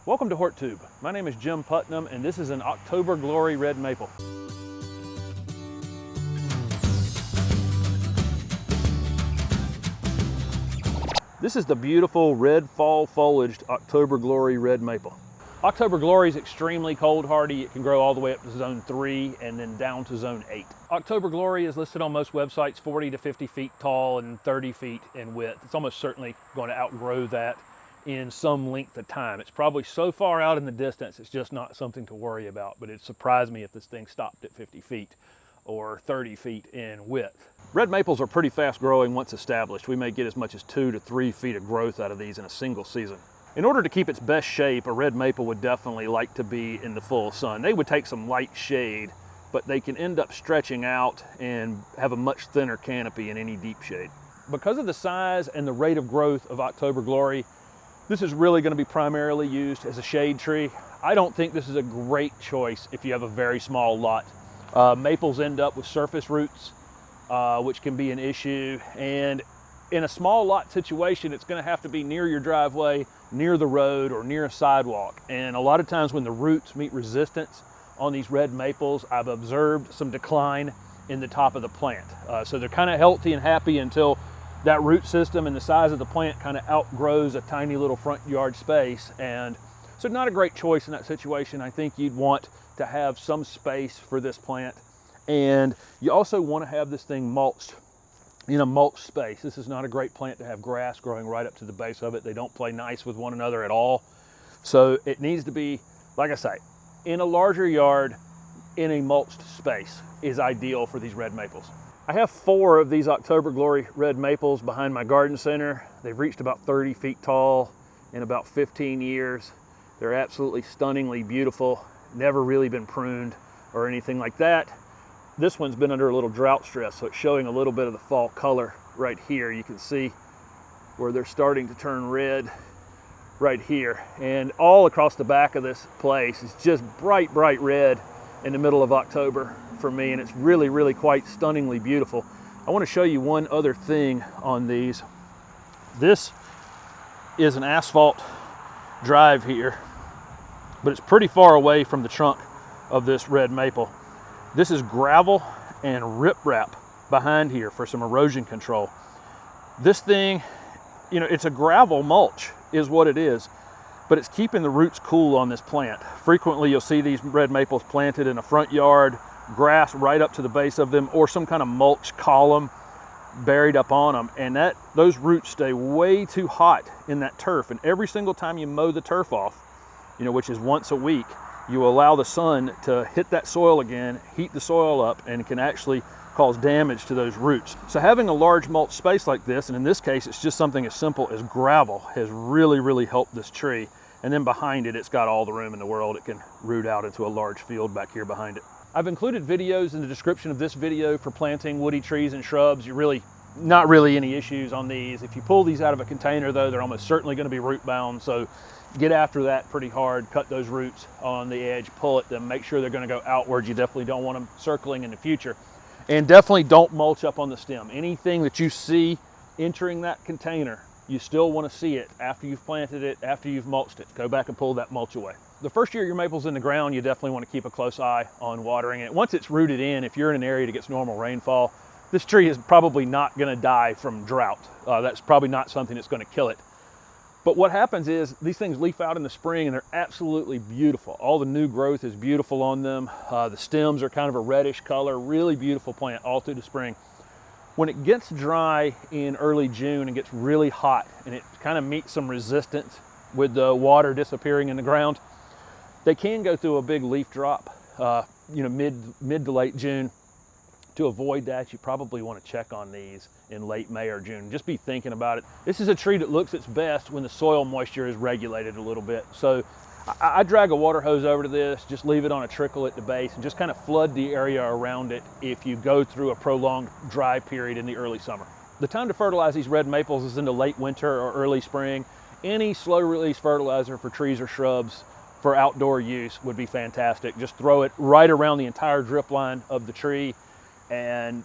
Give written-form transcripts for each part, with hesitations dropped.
Welcome to HortTube. My name is Jim Putnam and this is an October Glory red maple. This is the beautiful red fall foliaged October Glory red maple. October Glory is extremely cold hardy. It can grow all the way up to zone 3 and then down to zone 8. October Glory is listed on most websites 40 to 50 feet tall and 30 feet in width. It's almost certainly going to outgrow that in some length of time. It's probably so far out in the distance, it's just not something to worry about, but it'd surprise me if this thing stopped at 50 feet or 30 feet in width. Red maples are pretty fast growing once established. We may get as much as 2 to 3 feet of growth out of these in a single season. In order to keep its best shape, a red maple would definitely like to be in the full sun. They would take some light shade, but they can end up stretching out and have a much thinner canopy in any deep shade. Because of the size and the rate of growth of October Glory, this is really going to be primarily used as a shade tree. I don't think this is a great choice if you have a very small lot. Maples end up with surface roots, which can be an issue. And in a small lot situation, it's going to have to be near your driveway, near the road, or near a sidewalk. And a lot of times when the roots meet resistance on these red maples, I've observed some decline in the top of the plant. So they're kind of healthy and happy until that root system and the size of the plant kind of outgrows a tiny little front yard space. And so not a great choice in that situation. I think you'd want to have some space for this plant. And you also want to have this thing mulched in a mulch space. This is not a great plant to have grass growing right up to the base of it. They don't play nice with one another at all. So it needs to be, like I say, in a larger yard, in a mulched space is ideal for these red maples. I have 4 of these October Glory red maples behind my garden center. They've reached about 30 feet tall in about 15 years. They're absolutely stunningly beautiful, never really been pruned or anything like that. This one's been under a little drought stress, so it's showing a little bit of the fall color right here. You can see where they're starting to turn red right here. And all across the back of this place is just bright, bright red in the middle of October for me, and it's really, really quite stunningly beautiful. I want to show you one other thing on these. This is an asphalt drive here, but it's pretty far away from the trunk of this red maple. This is gravel and riprap behind here for some erosion control. This thing, you know, it's a gravel mulch is what it is, but it's keeping the roots cool on this plant. Frequently you'll see these red maples planted in a front yard, grass right up to the base of them, or some kind of mulch column buried up on them, and those roots stay way too hot in that turf. And every single time you mow the turf off, you know, which is once a week, you allow the sun to hit that soil again, heat the soil up, and it can actually cause damage to those roots. So having a large mulch space like this, and in this case it's just something as simple as gravel, has really, really helped this tree. And then behind it, it's got all the room in the world. It can root out into a large field back here behind it. I've included videos in the description of this video for planting woody trees and shrubs. You're not really any issues on these. If you pull these out of a container though, they're almost certainly going to be root bound. So get after that pretty hard, cut those roots on the edge, pull at them, make sure they're going to go outward. You definitely don't want them circling in the future. And definitely don't mulch up on the stem. Anything that you see entering that container, you still want to see it after you've planted it, after you've mulched it. Go back and pull that mulch away. The first year your maple's in the ground, you definitely want to keep a close eye on watering it. Once it's rooted in, if you're in an area that gets normal rainfall, this tree is probably not going to die from drought. That's probably not something that's going to kill it. But what happens is these things leaf out in the spring and they're absolutely beautiful. All the new growth is beautiful on them. The stems are kind of a reddish color, really beautiful plant all through the spring. When it gets dry in early June and gets really hot and it kind of meets some resistance with the water disappearing in the ground, they can go through a big leaf drop, you know, mid to late June. To avoid that, you probably want to check on these in late May or June. Just be thinking about it. This is a tree that looks its best when the soil moisture is regulated a little bit. So I drag a water hose over to this, just leave it on a trickle at the base and just kind of flood the area around it if you go through a prolonged dry period in the early summer. The time to fertilize these red maples is into late winter or early spring. Any slow release fertilizer for trees or shrubs for outdoor use would be fantastic. Just throw it right around the entire drip line of the tree, and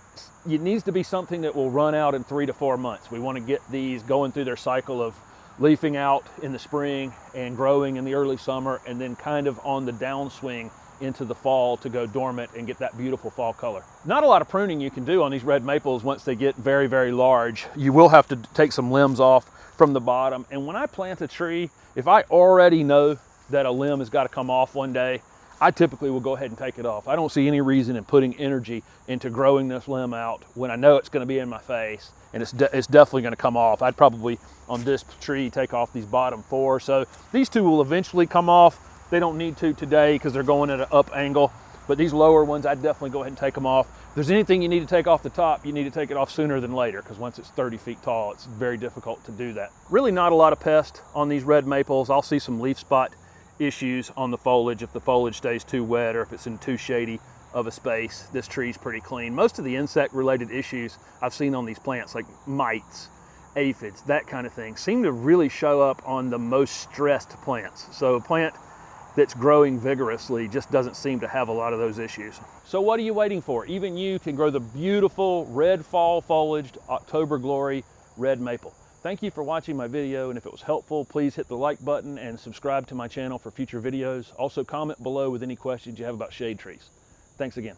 it needs to be something that will run out in 3 to 4 months. We want to get these going through their cycle of leafing out in the spring and growing in the early summer, and then kind of on the downswing into the fall to go dormant and get that beautiful fall color. Not a lot of pruning you can do on these red maples once they get very, very large. You will have to take some limbs off from the bottom. And when I plant a tree, if I already know that a limb has got to come off one day, I typically will go ahead and take it off. I don't see any reason in putting energy into growing this limb out when I know it's going to be in my face and it's definitely going to come off. I'd probably, on this tree, take off these bottom 4. So these 2 will eventually come off. They don't need to today because they're going at an up angle, but these lower ones, I'd definitely go ahead and take them off. If there's anything you need to take off the top, you need to take it off sooner than later, because once it's 30 feet tall, it's very difficult to do that. Really not a lot of pest on these red maples. I'll see some leaf spot issues on the foliage if the foliage stays too wet or if it's in too shady of a space. This tree's pretty clean. Most of the insect related issues I've seen on these plants, like mites, aphids, that kind of thing, seem to really show up on the most stressed plants. So a plant that's growing vigorously just doesn't seem to have a lot of those issues. So what are you waiting for? Even you can grow the beautiful red fall foliaged October Glory red maple. Thank you for watching my video, and if it was helpful, please hit the like button and subscribe to my channel for future videos. Also comment below with any questions you have about shade trees. Thanks again.